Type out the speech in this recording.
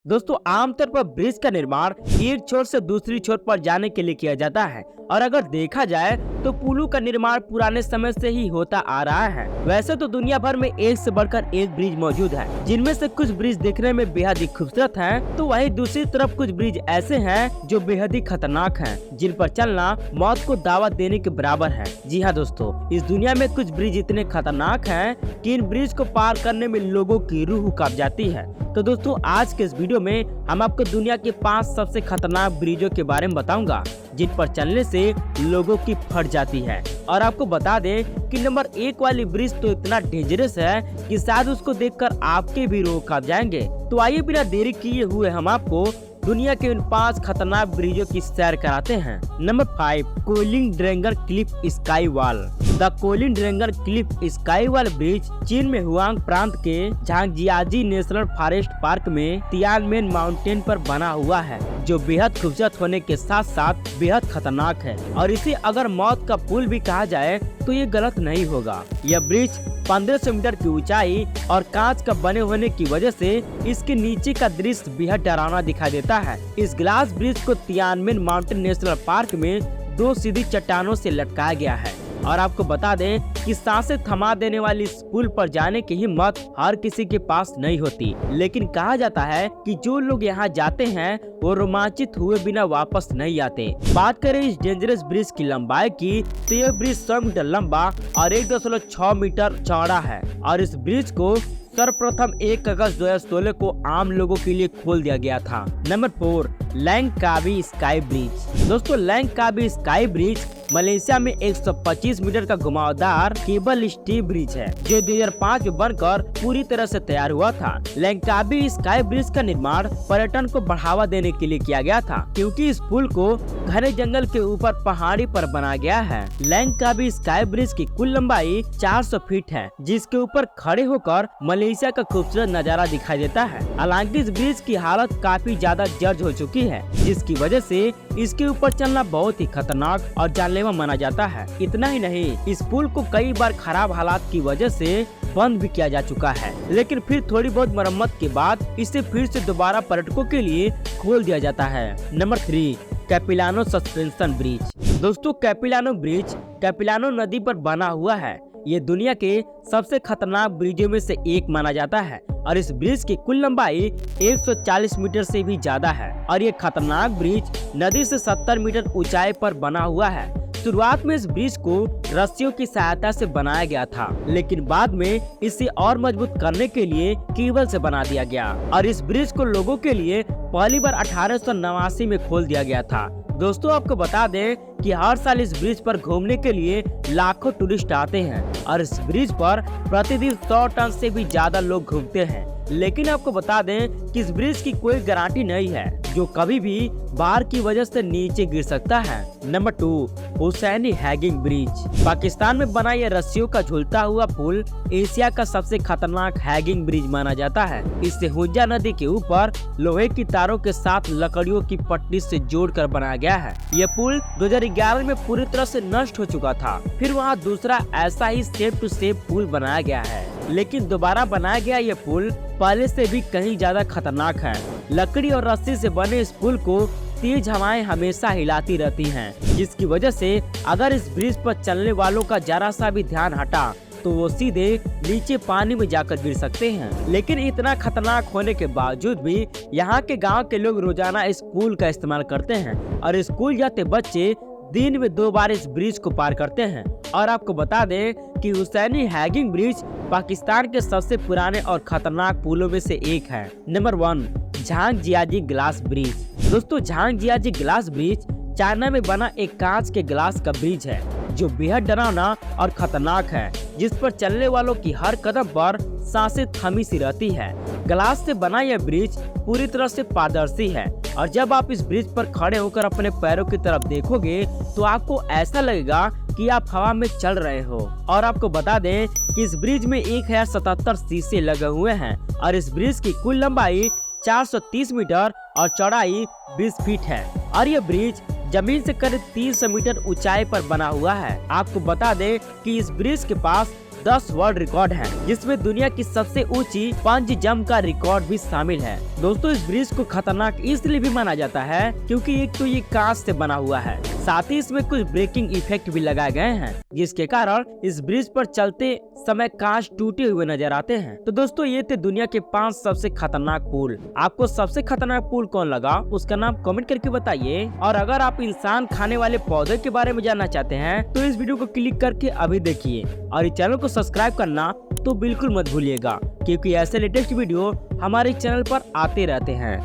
दोस्तों आमतौर पर ब्रिज का निर्माण एक छोर से दूसरी छोर पर जाने के लिए किया जाता है और अगर देखा जाए तो पुलों का निर्माण पुराने समय से ही होता आ रहा है। वैसे तो दुनिया भर में एक से बढ़कर एक ब्रिज मौजूद है, जिनमें से कुछ ब्रिज दिखने में बेहद ही खूबसूरत हैं, तो वहीं दूसरी तरफ कुछ ब्रिज ऐसे हैं जो बेहद ही खतरनाक हैं, जिन पर चलना मौत को दावत देने के बराबर है। जी हाँ दोस्तों, इस दुनिया में कुछ ब्रिज इतने खतरनाक हैं कि इन ब्रिज को पार करने में लोगों की रूह कांप जाती है। तो दोस्तों आज के इस वीडियो में हम आपको दुनिया के 5 सबसे खतरनाक ब्रिजों के बारे में बताऊंगा, जिन पर चलने से लोगों की फट जाती है। और आपको बता दें कि नंबर 1 वाली ब्रिज तो इतना डेंजरस है कि शायद उसको देखकर आपके भी रोह कांप जाएंगे। तो आइए बिना देरी किए हुए हम आपको दुनिया के उन 5 खतरनाक ब्रिजों की सैर कराते हैं। Number 5, coiling dragon cliff sky wall. The coiling dragon cliff sky wall bridge चीन में हुआंग प्रांत के झांगजियाजी नेशनल फॉरेस्ट पार्क में तियानमेन माउंटेन पर बना हुआ है, जो बेहद खूबसूरत होने के साथ साथ बेहद खतरनाक है। और इसे अगर मौत का पुल भी कहा जाए तो ये गलत नहीं होगा। यह ब्रिज 1500 मीटर की ऊंचाई और कांच का बने होने की वजह से इसके नीचे का दृश्य बेहद डरावना दिखाई देता है। इस ग्लास ब्रिज को तियानमेन माउंटेन नेशनल पार्क में 2 सीधी चट्टानों से लटकाया गया है। और आपको बता दें कि सांसें थमा देने वाली इस पुल पर जाने की हिम्मत हर किसी के पास नहीं होती, लेकिन कहा जाता है कि जो लोग यहाँ जाते हैं वो रोमांचित हुए बिना वापस नहीं आते। बात करें इस डेंजरस ब्रिज की लंबाई की, तो यह ब्रिज 100 मीटर लंबा और 1.6 मीटर चौड़ा है और इस ब्रिज को सर्वप्रथम 1 अगस्त 2016 को आम लोगों के लिए खोल दिया गया था। Number 4, लैंगकावी sky bridge. दोस्तों लैंगकावी स्काई ब्रिज मलेशिया में 125 मीटर का घुमावदार केबल स्टील ब्रिज है, जो 2005 में बनकर पूरी तरह से तैयार हुआ था। लैंगकावी स्काई ब्रिज का निर्माण पर्यटन को बढ़ावा देने के लिए किया गया था, क्योंकि इस पुल को घने जंगल के ऊपर पहाड़ी पर बनाया गया है। लैंगकावी स्काई ब्रिज की कुल लंबाई 400 फीट है, जिसके ऊपर खड़े होकर मलेशिया का खूबसूरत नजारा दिखाई देता है। हालांकि इस ब्रिज की हालत काफी ज्यादा जर्ज हो चुकी है, जिसकी वजह से इसके ऊपर चलना बहुत ही खतरनाक और जानलेवा माना जाता है। इतना ही नहीं, इस पुल को कई बार खराब हालात की वजह से बंद भी किया जा चुका है, लेकिन फिर थोड़ी बहुत मरम्मत के बाद इसे फिर से दोबारा पर्यटकों के लिए खोल दिया जाता है। Number 3, Capilano suspension bridge. दोस्तों कैपिलानो ब्रिज कैपिलानो नदी पर बना हुआ है। ये दुनिया के सबसे खतरनाक ब्रिजों में से एक माना जाता है और इस ब्रिज की कुल लंबाई 140 मीटर से भी ज्यादा है और ये खतरनाक ब्रिज नदी से 70 मीटर ऊंचाई पर बना हुआ है। शुरुआत में इस ब्रिज को रस्सियों की सहायता से बनाया गया था, लेकिन बाद में इसे और मजबूत करने के लिए केबल से बना दिया गया और इस ब्रिज को लोगों के लिए पहली बार 1889 में खोल दिया गया था। दोस्तों आपको बता दें कि हर साल इस ब्रिज पर घूमने के लिए लाखों टूरिस्ट आते हैं और इस ब्रिज पर प्रतिदिन 100 टन से भी ज्यादा लोग घूमते हैं। लेकिन आपको बता दें कि इस ब्रिज की कोई गारंटी नहीं है, जो कभी भी बाढ़ की वजह से नीचे गिर सकता है। Number 2, Hussaini hanging bridge. Pakistan में बना यह रस्सियों का झूलता हुआ पुल एशिया का सबसे खतरनाक हैगिंग ब्रिज माना जाता है। इसे हुंजा नदी के ऊपर लोहे की तारों के साथ लकड़ियों की पट्टी से जोड़कर बनाया गया है। यह पुल 2011 में पूरी तरह से नष्ट हो चुका था, फिर वहाँ दूसरा ऐसा ही सेफ टू सेफ पुल बनाया गया है, लेकिन दोबारा बनाया गया यह पुल पहले से भी कहीं ज्यादा खतरनाक है। लकड़ी और रस्सी से बने इस पुल को तेज हवाएं हमेशा हिलाती रहती हैं, जिसकी वजह से अगर इस ब्रिज पर चलने वालों का जरा सा भी ध्यान हटा तो वो सीधे नीचे पानी में जाकर गिर सकते हैं। लेकिन इतना खतरनाक होने के बावजूद भी यहाँ के गांव के लोग रोजाना इस पुल का इस्तेमाल करते हैं और स्कूल जाते बच्चे दिन में 2 बार इस ब्रिज को पार करते हैं। और आपको बता दें कि हुसैनी हैगिंग ब्रिज पाकिस्तान के सबसे पुराने और खतरनाक पुलों में से एक है। Number 1, Zhangjiajie glass bridge. दोस्तों झांगजियाजी ग्लास ब्रिज चाइना में बना एक कांच के ग्लास का ब्रिज है, जो बेहद डरावना और खतरनाक है, जिस पर चलने वालों की हर कदम पर सांसें थमी सी रहती है। ग्लास से बना यह ब्रिज पूरी तरह से पारदर्शी है और जब आप इस ब्रिज पर खड़े होकर अपने पैरों की तरफ देखोगे तो आपको ऐसा लगेगा कि आप हवा में चल रहे हो। और आपको बता दें कि इस ब्रिज में 1077 शीशे लगे हुए हैं और इस ब्रिज की कुल लंबाई 430 मीटर और चौड़ाई 20 फीट है और यह ब्रिज जमीन से करीब 300 मीटर ऊंचाई पर बना हुआ है। आपको बता दें कि इस ब्रिज के पास 10 वर्ल्ड रिकॉर्ड है, जिसमें दुनिया की सबसे ऊंची पंच जंप का रिकॉर्ड भी शामिल है। दोस्तों, इस ब्रिज को खतरनाक इसलिए भी माना जाता है क्योंकि एक तो ये कांच से बना हुआ है, साथ ही इसमें कुछ ब्रेकिंग इफेक्ट भी लगाए गए हैं, जिसके कारण इस ब्रिज पर चलते समय कांच टूटे हुए नजर आते हैं। तो दोस्तों, ये थे दुनिया के 5 सबसे खतरनाक पुल। आपको सबसे खतरनाक पुल कौन लगा, उसका नाम कमेंट करके बताइए। और अगर आप इंसान खाने वाले पौधे के बारे में जानना चाहते हैं तो इस वीडियो को क्लिक करके अभी देखिए, और इस चैनल को सब्सक्राइब करना तो बिल्कुल मत भूलिएगा, क्योंकि ऐसे लेटेस्ट वीडियो हमारे चैनल पर आते रहते हैं।